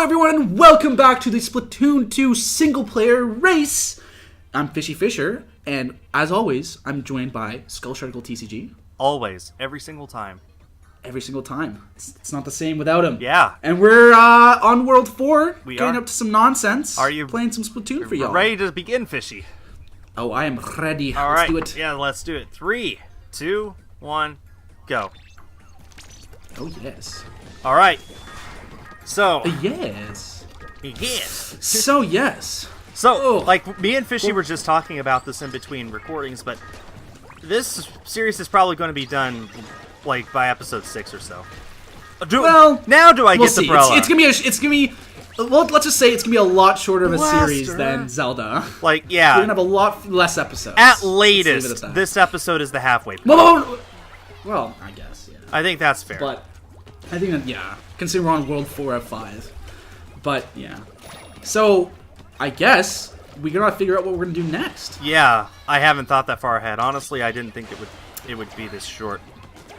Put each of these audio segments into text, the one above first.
everyone, and welcome back to the Splatoon 2 single-player race. I'm FishyFisher, and as always, I'm joined by Skullsharticle TCG. Always, every single time. Every single time. It's not the same without him. Yeah. And we're on World 4, We getting are. up to some nonsense. Are you playing some Splatoon for y'all? Ready to begin, Fishy? Oh, I am ready. All Let's right. do it. Yeah, let's do it. 3, 2, 1, go. Oh, yes. All right. So. Yes. Yes. So, yes. So, Oh. like, me and Fishy were just talking about this in between recordings, but this series is probably going to be done, like, by episode 6 or so. Now do I we'll get see. the umbrella? It's gonna be. Well, let's just say it's gonna be a lot shorter of a series Blaster. than Zelda. Like, yeah. We're gonna have a lot less episodes. At Let's leave it latest, at that. this episode is the halfway point. Well, I guess, yeah. I think that's fair. But I think that, yeah, considering we're on World 4 of 5. But yeah. So I guess we gotta figure out what we're gonna do next. Yeah, I haven't thought that far ahead. Honestly, I didn't think it would be this short.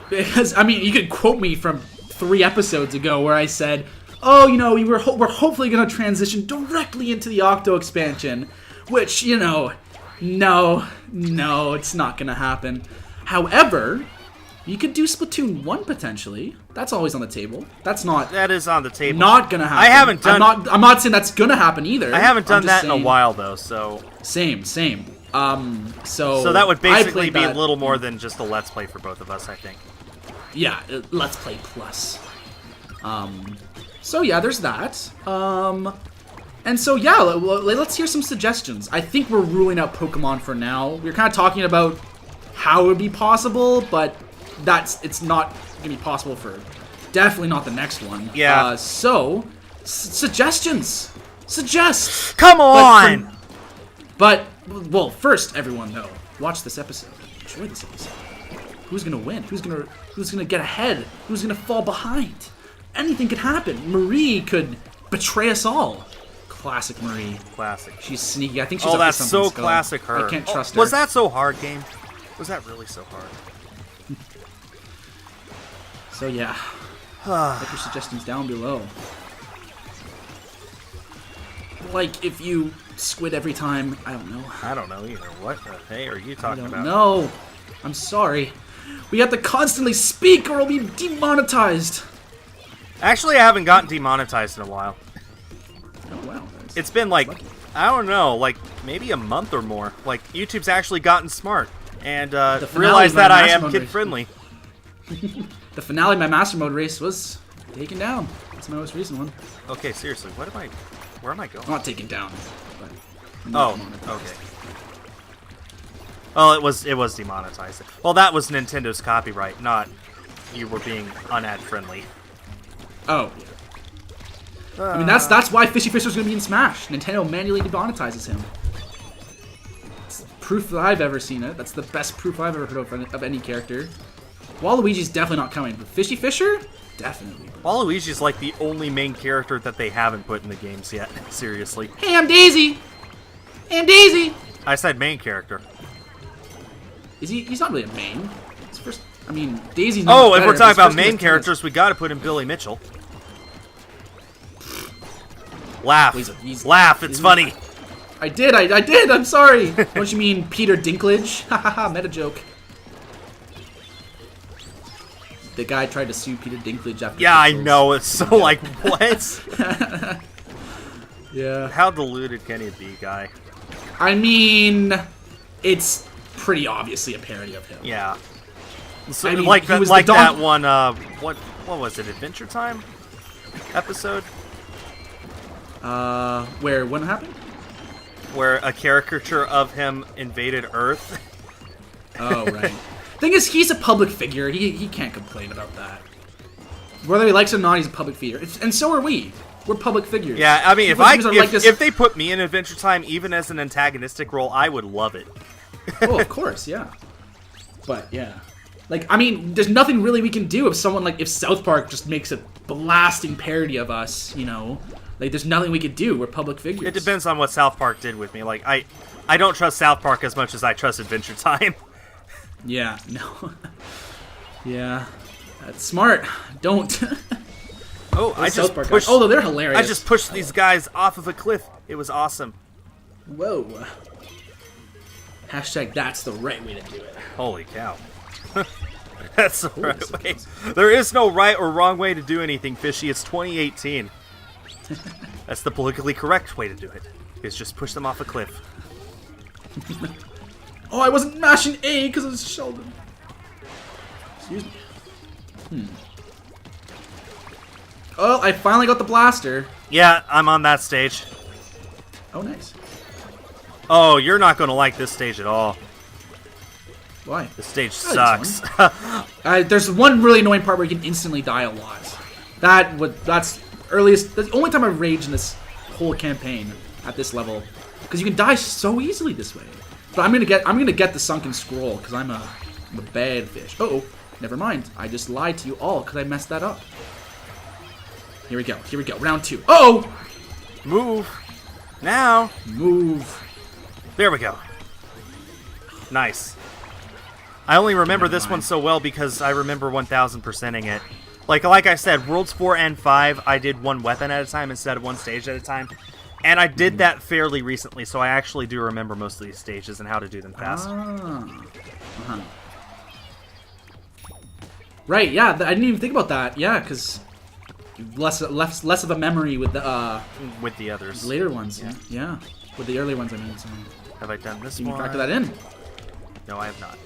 Because I mean, you could quote me from 3 episodes ago where I said, "Oh, you know, we're hopefully gonna transition directly into the Octo expansion," which, you know, no, it's not gonna happen. However, you could do Splatoon 1 potentially. That's always on the table. That is on the table. Not gonna happen. I haven't done. I'm not saying that's gonna happen either. I haven't done I'm just that in a saying- while though. So Same. So that would I basically played be a that- little more than just a let's play for both of us, I think. Yeah, Let's Play Plus. So yeah, there's that. And so yeah, let's hear some suggestions. I think we're ruling out Pokemon for now. We were kind of talking about how it would be possible, but it's not gonna be possible for definitely not the next one. Yeah. So suggestions. Suggest. Come on. But well, first, everyone though, watch this episode. Enjoy this episode. Who's gonna win? Who's gonna get ahead? Who's gonna fall behind? Anything could happen. Marie could betray us all. Classic Marie. Classic. She's sneaky. I think she's Oh, up to that's something, so Skull. classic her. I can't trust her. Was that so hard, game? Was that really so hard? So yeah. Put your suggestions down below. Like if you squid every time. I don't know. I don't know either. What the hey are you I talking don't about? know. I'm sorry. We have to constantly speak or we'll be demonetized. Actually, I haven't gotten demonetized in a while. Oh wow. It's been like, I don't know, like maybe a month or more. Like YouTube's actually gotten smart and finale realized of my that I Master am Mode kid race. friendly. The finale of my Master Mode race was taken down. That's my most recent one. Okay, seriously, where am I going? Not taken down. But Oh, okay. Well, it was demonetized. Well, that was Nintendo's copyright, not you were being unad friendly. Oh. I mean, that's why FishyFisher's gonna be in Smash. Nintendo manually demonetizes him. It's proof that I've ever seen it. That's the best proof I've ever heard of any character. Waluigi's definitely not coming, but FishyFisher? Definitely. Waluigi's like the only main character that they haven't put in the games yet. Seriously. Hey, I'm Daisy! Hey, I'm Daisy! I said main character. Is he? He's not really a main. It's first. I mean, Daisy's not Oh, much if better. we're talking His about first name main is characters, we gotta put in Billy Mitchell. Laugh. He's- Laugh, it's funny. I did, I'm sorry! Don't you mean Peter Dinklage? Hahaha, meta joke. The guy tried to sue Peter Dinklage after Yeah, I Pixels. know, it's so like, what? Yeah. How deluded can he be, guy? I mean, it's pretty obviously a parody of him. Yeah. So, I mean, like he that, was like the that one, what was it, Adventure Time episode? Where, what happened? Where a caricature of him invaded Earth. Oh, right. Thing is, he's a public figure. He can't complain about that. Whether he likes it or not, he's a public figure. And so are we. We're public figures. Yeah, I mean, Public figures are like this- if they put me in Adventure Time, even as an antagonistic role, I would love it. Oh, of course, yeah. But, yeah. Like, I mean, there's nothing really we can do if if South Park just makes a blasting parody of us, you know? Like, there's nothing we could do. We're public figures. It depends on what South Park did with me. Like, I don't trust South Park as much as I trust Adventure Time. Yeah, no. Yeah. That's smart. Don't. Oh, I South just Park pushed. guys. Although they're hilarious. I just pushed these guys off of a cliff. It was awesome. Whoa. Hashtag that's the right way to do it. Holy cow. That's the right way. There is no right or wrong way to do anything, Fishy. It's 2018. That's the politically correct way to do it. Is just push them off a cliff. Oh, I wasn't mashing A because it was Sheldon. Excuse me. Oh, I finally got the blaster. Yeah, I'm on that stage. Oh, nice. Oh, you're not going to like this stage at all. Why? This stage like sucks. There's one really annoying part where you can instantly die a lot. That's earliest. That's the only time I raged in this whole campaign at this level, because you can die so easily this way. But I'm gonna get the sunken scroll because I'm a bad fish. Uh oh, never mind. I just lied to you all because I messed that up. Here we go. Here we go. Round 2. Uh oh! Move. Now. Move. There we go. Nice. I only remember this one so well because I remember 1000%ing it. Like I said, Worlds 4 and 5, I did one weapon at a time instead of one stage at a time. And I did that fairly recently, so I actually do remember most of these stages and how to do them fast. Right, yeah, I didn't even think about that. Yeah, because less of a memory with the others. later ones. Yeah, with the early ones, I mean. So. Have I done this You one? can factor that in. No, I have not.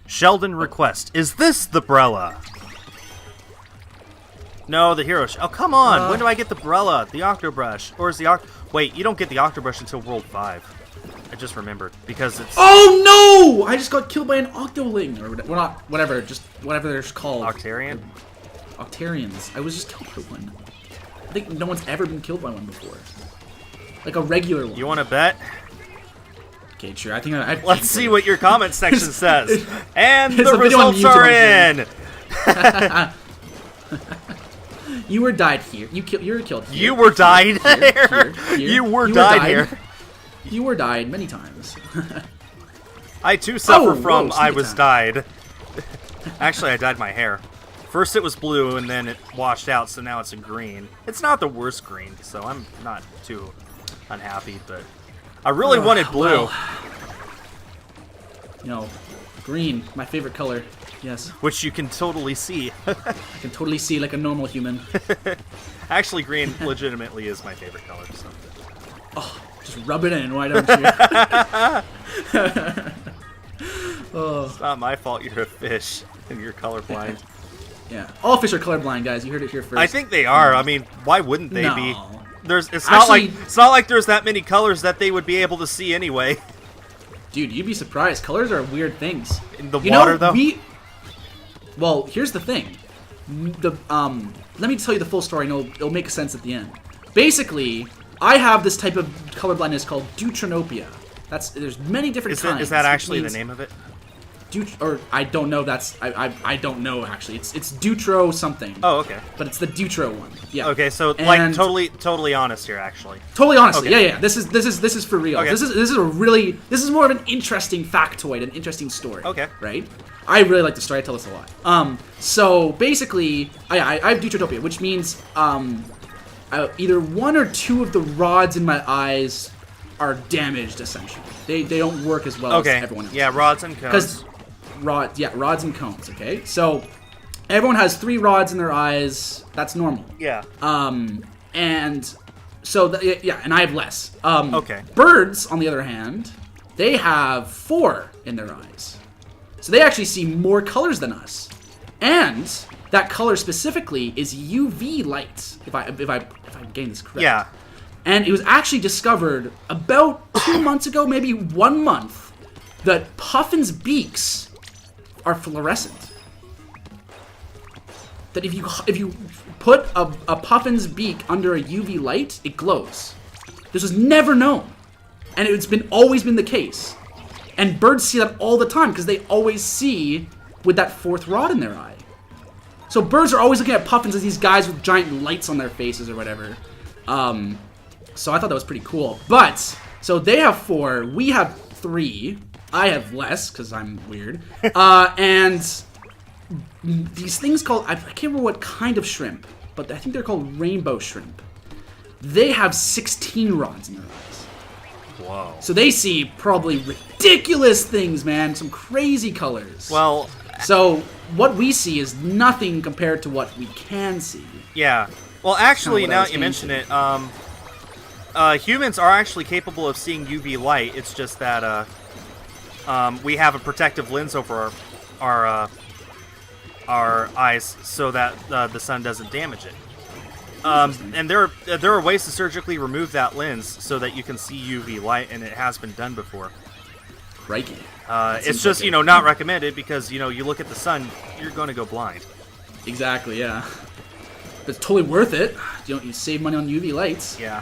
Sheldon request. Is this the Brella? No, the hero. Oh, come on! When do I get the Brella? The Octobrush? Or is the Wait, you don't get the Octobrush until World 5. I just remembered. Because it's... Oh, no! I just got killed by an Octoling. Or not, whatever. Just whatever they're called. Octarian? Octarians. I was just killed by one. I think no one's ever been killed by one before. Like a regular one. You want to bet? Okay, sure. I think I've... Let's see what your comment section says. And There's the a video on results YouTube are in! You were died here. You were killed here. You were died here. Here. You were died here. You were died many times. I too suffer from whoa, I was died. Actually, I dyed my hair. First it was blue, and then it washed out, so now it's a green. It's not the worst green, so I'm not too unhappy, but I really wanted blue. Well, you know, green, my favorite color. Yes. Which you can totally see. I can totally see like a normal human. Actually, green legitimately is my favorite color. So. Oh, just rub it in, why don't you? Oh. It's not my fault you're a fish and you're colorblind. Yeah, all fish are colorblind, guys. You heard it here first. I think they are. I mean, why wouldn't they No. be? It's not like there's that many colors that they would be able to see anyway. Dude, you'd be surprised. Colors are weird things. In the water, though. Well, here's the thing. Let me tell you the full story, and it'll make sense at the end. Basically, I have this type of colorblindness called deuteranopia. There's many different kinds. Is that actually the name of it? I don't know. I don't know actually. It's Deutro something. Oh, okay. But it's the Deutro one. Yeah. Okay, so like totally honest here, actually. Totally honestly, okay. Yeah. This is for real. Okay. This is more of an interesting factoid, an interesting story. Okay. Right. I really like the story. I tell this a lot. So basically, I have deuteranopia, which means either one or two of the rods in my eyes are damaged. Essentially, they don't work as well as everyone else. Yeah, rods and cones. Rods and cones. Okay, so everyone has 3 rods in their eyes. That's normal. Yeah. And so and I have less. Okay. Birds, on the other hand, they have 4 in their eyes. So they actually see more colors than us, and that color specifically is UV light. If I gain this correct. Yeah. And it was actually discovered about 2 months ago, maybe 1 month, that puffins' beaks are fluorescent. That if you put a puffin's beak under a UV light, it glows. This was never known, and it's always been the case. And birds see that all the time because they always see with that 4th rod in their eye. So birds are always looking at puffins as these guys with giant lights on their faces or whatever. So I thought that was pretty cool. But so they have 4, we have 3. I have less because I'm weird. And these things called, I can't remember what kind of shrimp, but I think they're called rainbow shrimp. They have 16 rods in their eyes. Whoa. So they see probably ridiculous things, man. Some crazy colors. Well, so what we see is nothing compared to what we can see. yeah. Well, actually, Kinda what I now was that you mention getting it, humans are actually capable of seeing UV light. It's just that we have a protective lens over our eyes so that the sun doesn't damage it. And there are ways to surgically remove that lens so that you can see UV light, and it has been done before. Crikey. It's just, not recommended because, you look at the sun, you're going to go blind. Exactly, yeah. But it's totally worth it. You save money on UV lights. Yeah.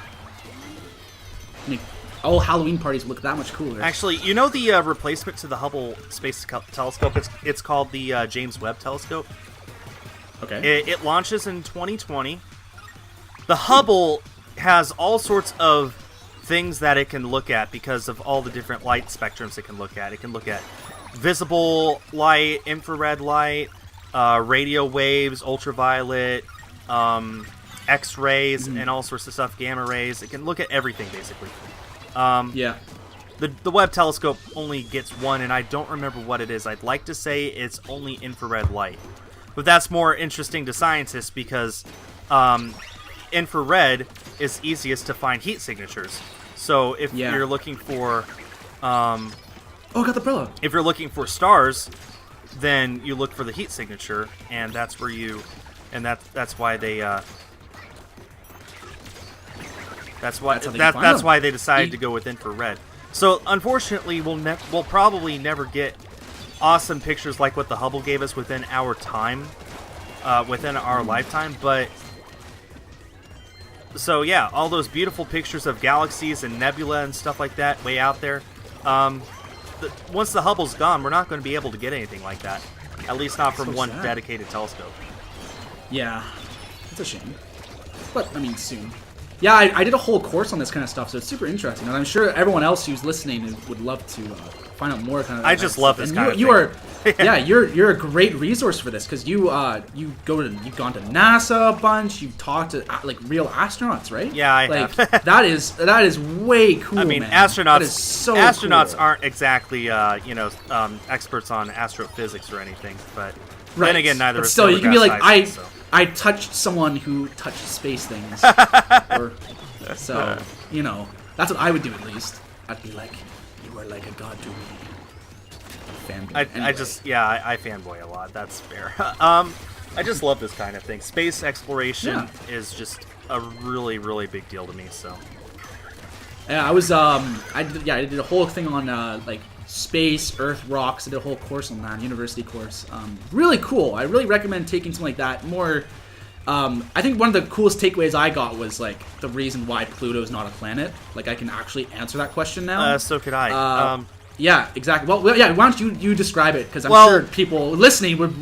Make all Halloween parties look that much cooler. Actually, the replacement to the Hubble Space Telescope? It's called the James Webb Telescope. Okay. It launches in 2020. The Hubble has all sorts of things that it can look at because of all the different light spectrums it can look at. It can look at visible light, infrared light, radio waves, ultraviolet, X-rays, and all sorts of stuff, gamma rays. It can look at everything, basically. Yeah. The Webb telescope only gets one, and I don't remember what it is. I'd like to say it's only infrared light. But that's more interesting to scientists because infrared is easiest to find heat signatures. So if you're looking for... oh, I got the umbrella. If you're looking for stars, then you look for the heat signature, and that's where you... And that's why they... That's why they decided to go with infrared. So unfortunately, we'll probably never get awesome pictures like what the Hubble gave us within our time, within our lifetime. But so yeah, all those beautiful pictures of galaxies and nebula and stuff like that way out there. Once the Hubble's gone, we're not going to be able to get anything like that. At least not from one dedicated telescope. Yeah, it's a shame. But I mean, soon. Yeah, I did a whole course on this kind of stuff, so it's super interesting, and I'm sure everyone else who's listening would love to find out more. Kind of. I just love this kind of thing. You are, yeah, you're a great resource for this because you've gone to NASA a bunch. You've talked to like real astronauts, right? Yeah, I have. that is way cool. I mean, man. astronauts. That is so astronauts cool. aren't exactly experts on astrophysics or anything, but Right. then again, neither. But is still, you can be like, Isaac, so. I touched someone who touched space things. So, that's what I would do at least. I'd be like, you are like a god to me. Fanboy. I Anyway. fanboy a lot. That's fair. I just love this kind of thing. Space exploration is just a really, really big deal to me. So. Yeah, I did a whole thing on like space, Earth, rocks. I did a whole course on that, university course. Really cool. I really recommend taking something like that. More. I think one of the coolest takeaways I got was like the reason why Pluto is not a planet. Like I can actually answer that question now. So could I. Yeah, exactly. Well, yeah. Why don't you describe it? Because I'm sure people listening would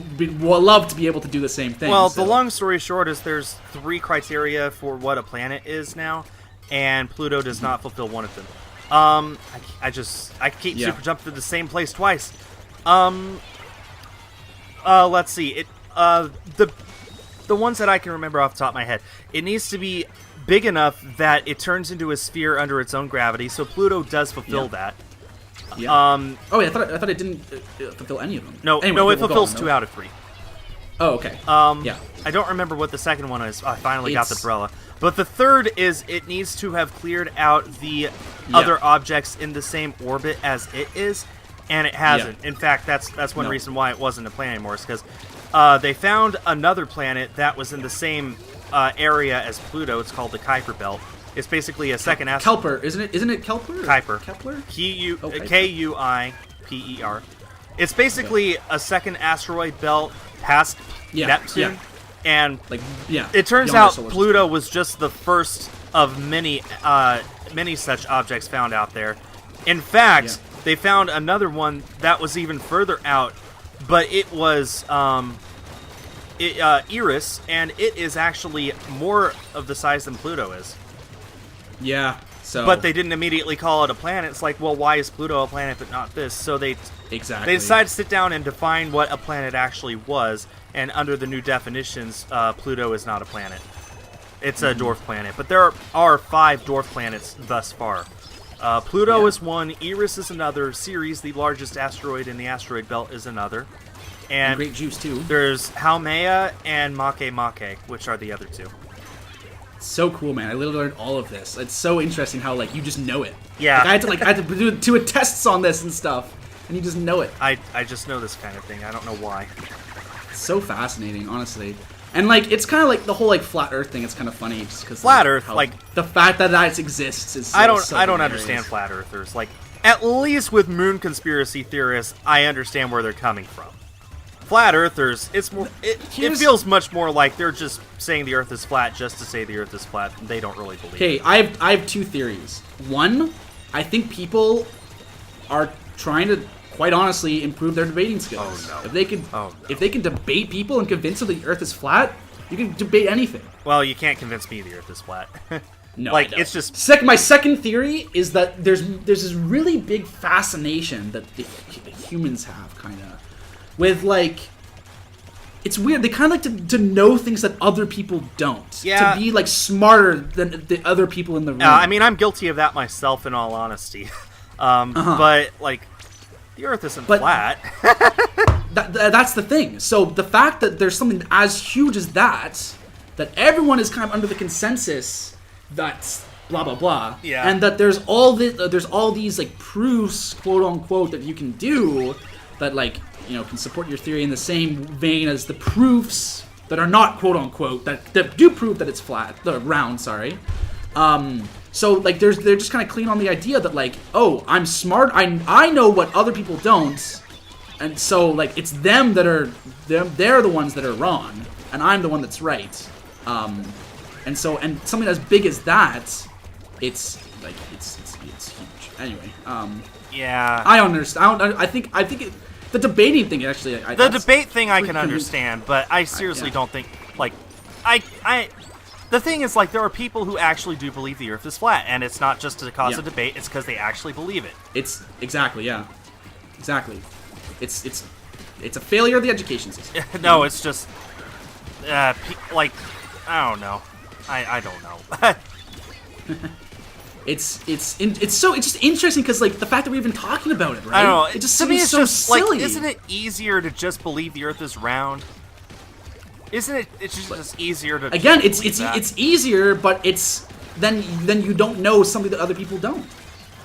love to be able to do the same thing. Well, the long story short is there's 3 criteria for what a planet is now, and Pluto does not fulfill one of them. I keep super jumping to the same place twice. Let's see. The ones that I can remember off the top of my head, it needs to be big enough that it turns into a sphere under its own gravity. So Pluto does fulfill that. Yeah. I thought it didn't fulfill any of them. No, it fulfills 2 out of 3. Oh, okay. Yeah. I don't remember what the second one is. I finally got the umbrella. But the third is it needs to have cleared out the other objects in the same orbit as it is, and it hasn't. In fact, that's one reason why it wasn't a planet anymore. Is because they found another planet that was in the same area as Pluto. It's called the Kuiper Belt. It's basically a second asteroid. Kelper, isn't it? Isn't it Kelper? Kuiper. Kepler? Kuiper. It's basically a second asteroid belt past Neptune. And it turns out Pluto was just the first of many such objects found out there. In fact, they found another one that was even further out, but it was Eris, and it is actually more of the size than Pluto is. Yeah. So, but they didn't immediately call it a planet. It's like, well, why is Pluto a planet but not this? So they decided to sit down and define what a planet actually was, and under the new definitions, Pluto is not a planet. It's a dwarf planet, but there are 5 dwarf planets thus far. Pluto is one, Eris is another, Ceres, the largest asteroid in the asteroid belt, is another. And Great Juice, too. There's Haumea and Make, which are the other 2. So cool, man. I literally learned all of this. It's so interesting how, like, you just know it. Yeah. Like, I had to do 2 tests on this and stuff, and you just know it. I just know this kind of thing. I don't know why. It's so fascinating, honestly. And, like, it's kind of like the whole, like, flat Earth thing. It's kind of funny just because Flat Earth, like the fact that that exists is. So, I don't hilarious. understand flat earthers. Like, at least with moon conspiracy theorists, I understand where they're coming from. Flat earthers, it's more. It feels much more like they're just saying the Earth is flat just to say the Earth is flat. And they don't really believe. Okay, it. I have 2 theories. One, I think people are trying to, quite honestly, improve their debating skills. Oh no! If they can debate people and convince them the Earth is flat, you can debate anything. Well, you can't convince me the Earth is flat. No, like it's just. My second theory is that there's this really big fascination that the humans have, kind of, with like. It's weird. They kind of like to know things that other people don't. Yeah. To be like smarter than the other people in the room. I mean, I'm guilty of that myself, in all honesty. But like, the Earth isn't flat. That's the thing. So the fact that there's something as huge as that everyone is kind of under the consensus that's blah blah blah, yeah, and that there's all these like proofs, quote unquote, that you can do that like can support your theory in the same vein as the proofs that are not quote unquote that do prove that it's flat, round. Sorry. So like they're just kind of clean on the idea that like, oh, I'm smart. I know what other people don't. And so, like, it's them that are, they're the ones that are wrong, and I'm the one that's right. And something as big as that, it's huge. Anyway, yeah. I understand. I think the debating thing actually. The debate thing I can understand, but I seriously don't think like, the thing is like there are people who actually do believe the Earth is flat, and it's not just to cause a debate; it's because they actually believe it. It's exactly. It's a failure of the education system. No, it's just like I don't know. I don't know. It's just interesting because like the fact that we've been talking about it, right? I don't know. It just to me, seems it's so just silly. like, isn't it easier to just believe the Earth is round? Isn't it? It's just easier to again. It's easier, but it's then you don't know something that other people don't.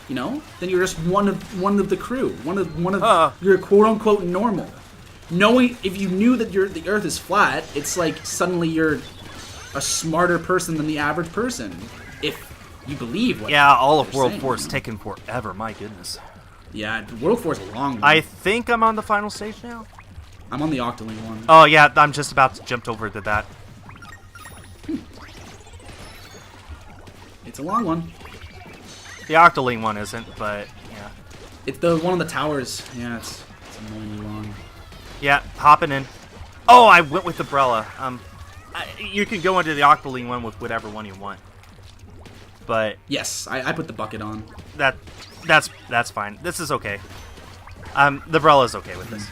Then you're just one of the crew, one of you're quote unquote normal. Knowing if you knew that the Earth is flat, it's like suddenly you're a smarter person than the average person. If you believe what all of World saying, 4 is taking forever. My goodness. Yeah, World 4 is a long one. I think I'm on the final stage now. I'm on the Octoling one. Oh yeah, I'm just about to jump over to that. It's a long one. The Octoling one isn't, but yeah. It's the one on the towers. Yeah, it's annoyingly long. Yeah, hopping in. Oh, I went with the Umbrella. You can go into the Octoling one with whatever one you want. But yes, I put the bucket on. That's fine. This is okay. The Umbrella's okay with this.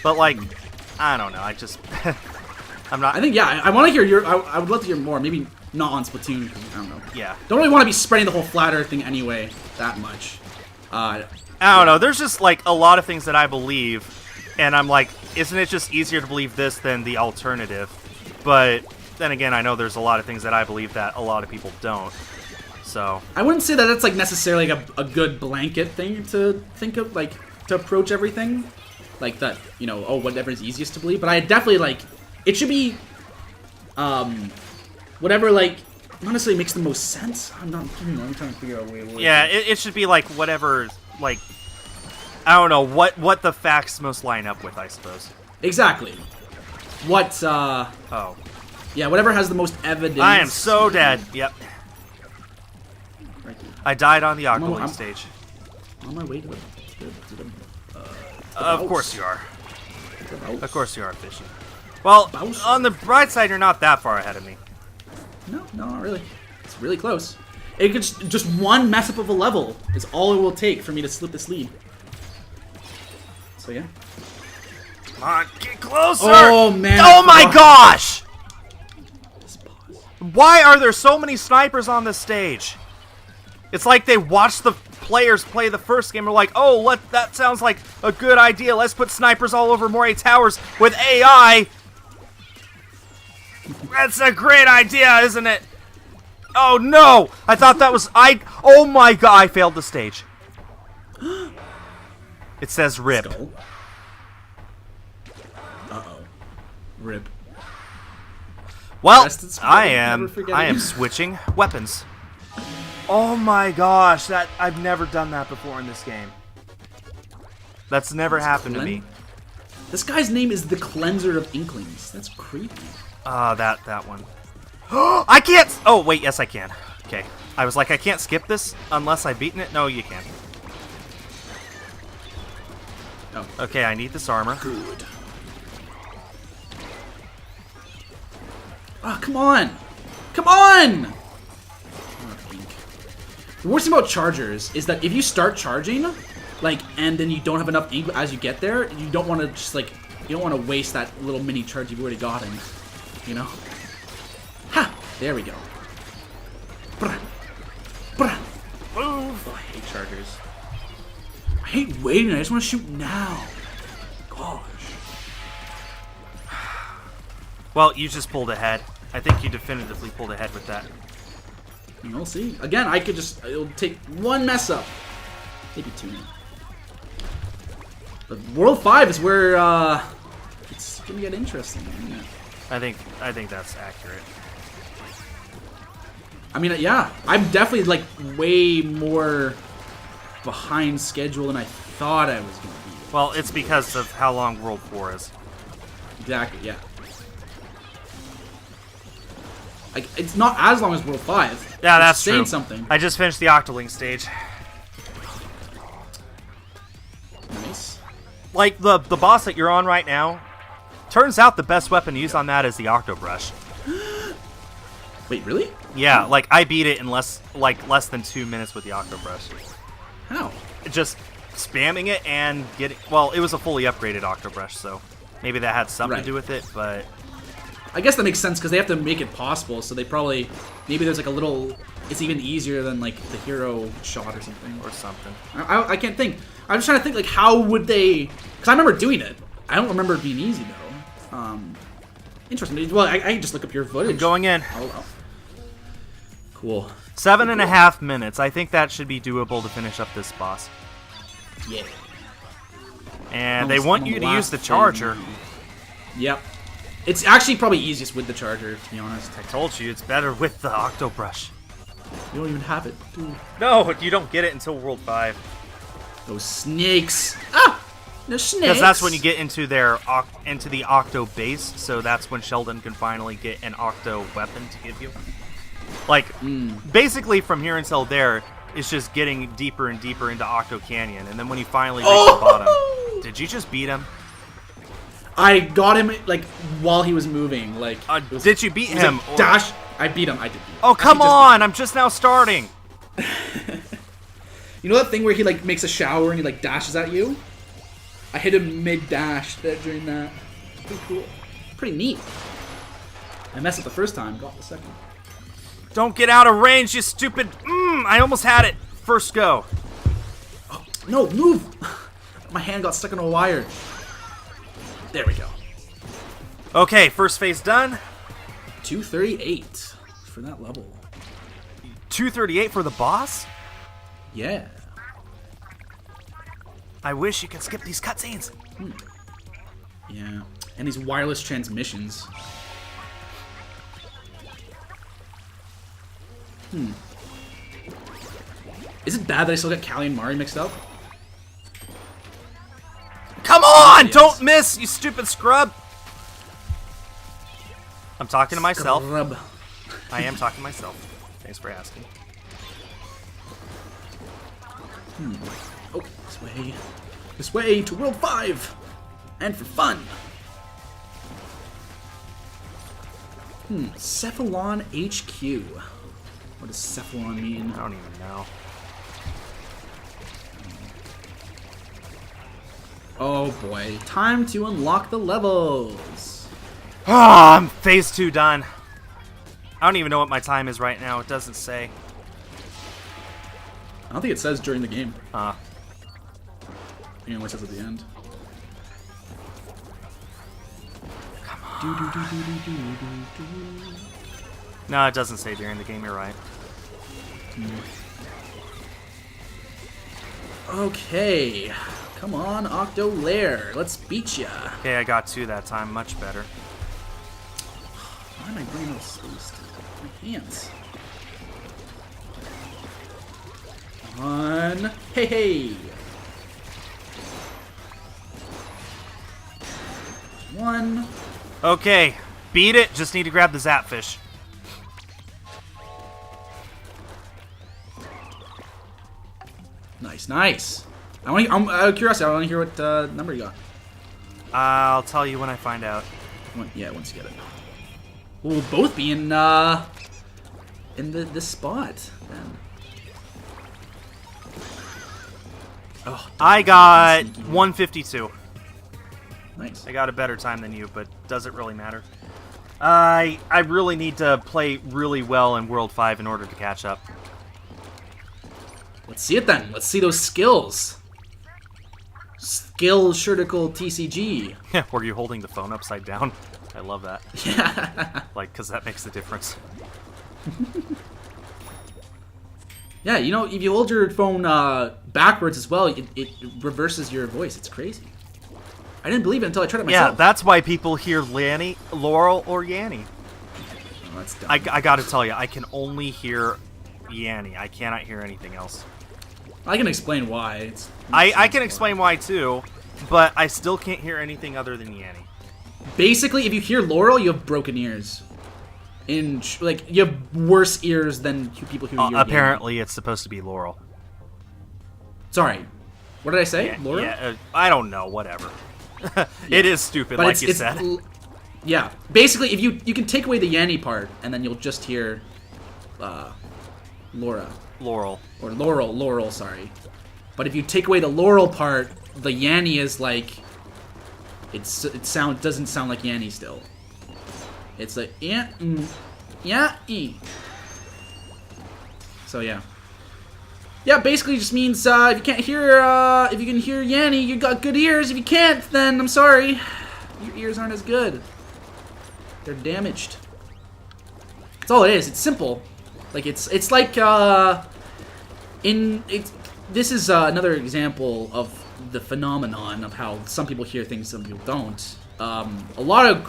But like, I don't know. I just I'm not. I think I want to hear your. I would love to hear more. Maybe not on Splatoon. I don't know. Yeah. Don't really want to be spreading the whole flat Earth thing anyway that much. I don't know. There's just like a lot of things that I believe, and I'm like, isn't it just easier to believe this than the alternative? But then again, I know there's a lot of things that I believe that a lot of people don't. So I wouldn't say that that's like necessarily like a good blanket thing to think of, like to approach everything, like that. Oh, whatever is easiest to believe. But I definitely like it should be, whatever like not necessarily makes the most sense. I'm trying to figure out a way. Yeah, it should be like whatever like. I don't know what the facts most line up with, I suppose. Exactly. What? Oh. Yeah, whatever has the most evidence. I am so dead. Yep. Right here. I died on the Octoling stage. On my way to the of course you are. Of course you are, Fishy. Well, on the bright side, you're not that far ahead of me. No, not really. It's really close. It could just one mess up of a level is all it will take for me to slip this lead. So yeah. Come on, get closer! Oh man! Oh my gosh! Why are there so many snipers on this stage? It's like they watched the players play the first game and were like, oh, that sounds like a good idea. Let's put snipers all over Moray Towers with AI. That's a great idea, isn't it? Oh no! I thought that was oh my god, I failed the stage. It says RIP. Skull. Uh-oh. RIP. Well, I am switching weapons. Oh my gosh, I've never done that before in this game. That's never happened to me. This guy's name is the Cleanser of Inklings. That's creepy. That one. I can't. Oh wait, yes I can. Okay, I was like, I can't skip this unless I've beaten it. No, you can. Oh. Okay, I need this armor. Good. Ah, come on! Come on! The worst thing about chargers is that if you start charging, like, and then you don't have enough ink as you get there, you don't want to just, like, you don't want to waste that little mini charge you've already gotten, you know? Ha! There we go. Brah. Brah. Move! Oh, I hate chargers. I hate waiting, I just want to shoot now. Gosh. Well, you just pulled ahead. I think you definitively pulled ahead with that. We'll see. Again, I could just, it'll take one mess up. Maybe two. But World 5 is where, it's gonna get interesting. I think that's accurate. I mean, yeah, I'm definitely, like, way more behind schedule than I thought I was gonna be. Well, it's because of how long World 4 is. Exactly, yeah. Like, it's not as long as World 5. Yeah, that's saying true. Something. I just finished the Octoling stage. Nice. Like, the boss that you're on right now, turns out the best weapon to use on that is the Octo Brush. Wait, really? Yeah, like, I beat it in less than 2 minutes with the Octo Brush. How? Just spamming it and getting... Well, it was a fully upgraded Octo Brush, so maybe that had something to do with it, but... I guess that makes sense because they have to make it possible, so they probably... Maybe there's like a little... It's even easier than like the hero shot or something. Or something. I can't think. I'm just trying to think like how would they... Because I remember doing it. I don't remember it being easy though. Interesting. Well, I can just look up your footage. I'm going in. Oh. Cool. 7.5 minutes. I think that should be doable to finish up this boss. Yeah. And they want you to use the charger. Yep. It's actually probably easiest with the charger, to be honest. I told you, it's better with the Octo Brush. You don't even have it. Dude. No, you don't get it until World 5. Those snakes. Ah! The snakes! Because that's when you get into the Octo base, so that's when Sheldon can finally get an Octo weapon to give you. Like, basically from here until there, it's just getting deeper and deeper into Octo Canyon, and then when you finally reach the bottom... Did you just beat him? I got him, like, while he was moving, like... Did you beat him? Like, dash! I beat him, I did beat him. Oh, come on! I'm just now starting! You know that thing where he, like, makes a shower and he, like, dashes at you? I hit him mid-dash during that. Pretty cool. Pretty neat. I messed up the first time, got the second. Don't get out of range, you stupid... I almost had it. First go. Oh, no, move! My hand got stuck in a wire. There we go. Okay, first phase done. 238 for that level. 238 for the boss? Yeah. I wish you could skip these cutscenes. Yeah. And these wireless transmissions. Is it bad that I still got Callie and Mari mixed up? Come on! Yes. Don't miss, you stupid scrub! I'm talking to myself. Scrub. I am talking to myself. Thanks for asking. Oh, this way. This way to World 5! And for fun! Cephalon HQ. What does Cephalon mean? I don't even know. Oh boy. Time to unlock the levels. Ah, I'm phase 2 done. I don't even know what my time is right now. It doesn't say. I don't think it says during the game. Huh. It only says at the end. No, it doesn't say during the game. You're right. Okay. Come on, Octolair. Let's beat ya. Okay, I got 2 that time. Much better. Why am I bringing out space? My hands. 1. Hey, hey. 1. Okay, beat it. Just need to grab the Zapfish. Nice, nice. I'm out of curiosity. I want to hear what number you got. I'll tell you when I find out. Yeah, once you get it. We'll both be in this spot then. Oh, I got 152. nice. I got a better time than you, but does it really matter? I really need to play really well in World 5 in order to catch up. Let's see it then. Let's see those skills. Skill Shirtical TCG. Were you holding the phone upside down? I love that. Yeah. Like, because that makes the difference. Yeah, you know, if you hold your phone backwards as well, it reverses your voice. It's crazy. I didn't believe it until I tried it myself. Yeah, that's why people hear Lanny, Laurel, or Yanny. Oh, that's dumb. I gotta tell you, I can only hear Yanny. I cannot hear anything else. I can explain why. I can explain why too, but I still can't hear anything other than Yanny. Basically, if you hear Laurel, you have broken ears. Like, you have worse ears than people who hear Apparently, it's supposed to be Laurel. Sorry. What did I say? Yeah, Laurel? yeah, I don't know, whatever. It is stupid, But like you said. Yeah. Basically, if you can take away the Yanny part, and then you'll just hear Laura. Laurel. Or Laurel, sorry. But if you take away the Laurel part, the Yanny is like... doesn't sound like Yanny still. It's like... Yeah, So, yeah. Yeah, basically just means if you can't hear... if you can hear Yanny, you got good ears. If you can't, then I'm sorry. Your ears aren't as good. They're damaged. That's all it is. It's simple. Like, it's like... This is another example of the phenomenon of how some people hear things, some people don't. A lot of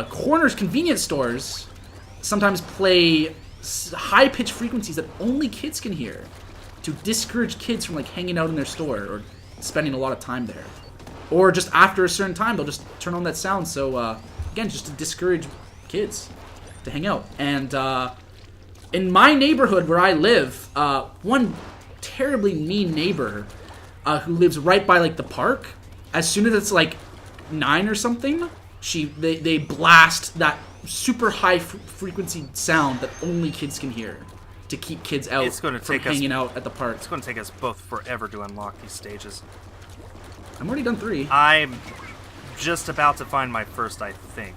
corners, convenience stores sometimes play high-pitched frequencies that only kids can hear to discourage kids from like hanging out in their store or spending a lot of time there. Or just after a certain time, they'll just turn on that sound. So again, just to discourage kids to hang out. And in my neighborhood where I live, one terribly mean neighbor who lives right by like the park, as soon as it's like 9 or something, they blast that super high frequency sound that only kids can hear to keep kids out from hanging out at the park. It's going to take us both forever to unlock these stages. I'm already done 3. I'm just about to find my first, I think.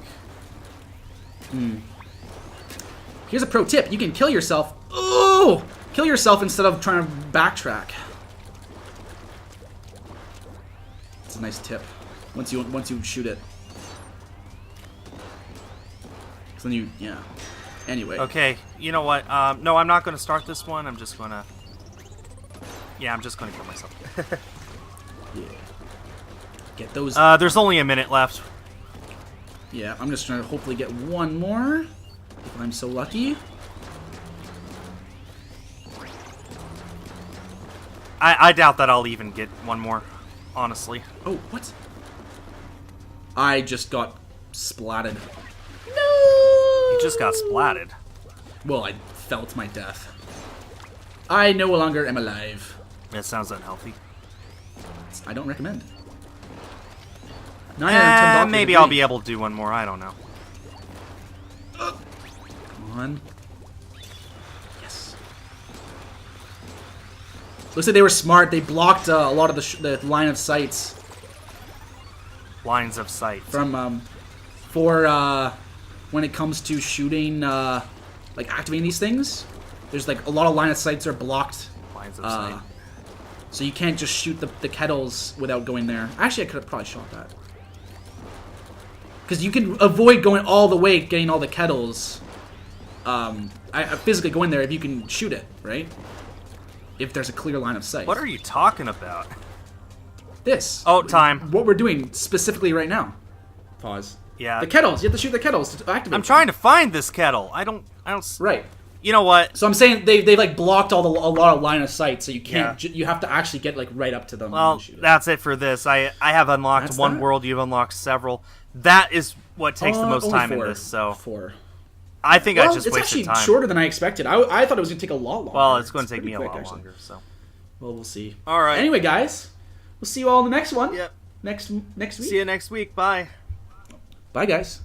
Here's a pro tip. You can kill yourself. Oh! Kill yourself instead of trying to backtrack. It's a nice tip. Once you shoot it. So then yeah. Anyway. Okay, you know what? No, I'm not going to start this one. I'm just going to... Yeah, I'm just going to kill myself. Yeah. Get those... There's only a minute left. Yeah, I'm just trying to hopefully get one more. If I'm so lucky. I doubt that I'll even get one more, honestly. Oh, what? I just got splatted. No! You just got splatted. Well, I felt my death. I no longer am alive. That sounds unhealthy. I don't recommend. Maybe I'll be able to do one more. I don't know. Come on. Looks like they were smart. They blocked a lot of the line of sights. Lines of sight. From, for, when it comes to shooting, like, activating these things. There's, like, a lot of line of sights are blocked. Lines of sight. So you can't just shoot the kettles without going there. Actually, I could have probably shot that. Because you can avoid going all the way, getting all the kettles. I physically go in there if you can shoot it, right? If there's a clear line of sight. What are you talking about? This. Oh, time. What we're doing specifically right now. Pause. Yeah. The kettles. You have to shoot the kettles to activate. I'm trying to find this kettle. I don't. Right. You know what? So I'm saying they like blocked a lot of line of sight, so you can't. You have to actually get like right up to them. Well, and shoot it. that's it for this. I have unlocked That's one that? world. You've unlocked several. That is what takes the most only time in 4. this. So 4. I think Well, I just it's wasted actually time. shorter than I expected. I thought it was going to take a lot longer. Well, it's going to take me a pretty lot quick, actually. longer. So. Well, we'll see. All right. Anyway, guys, we'll see you all in the next one. Yep. Next week. See you next week. Bye. Bye, guys.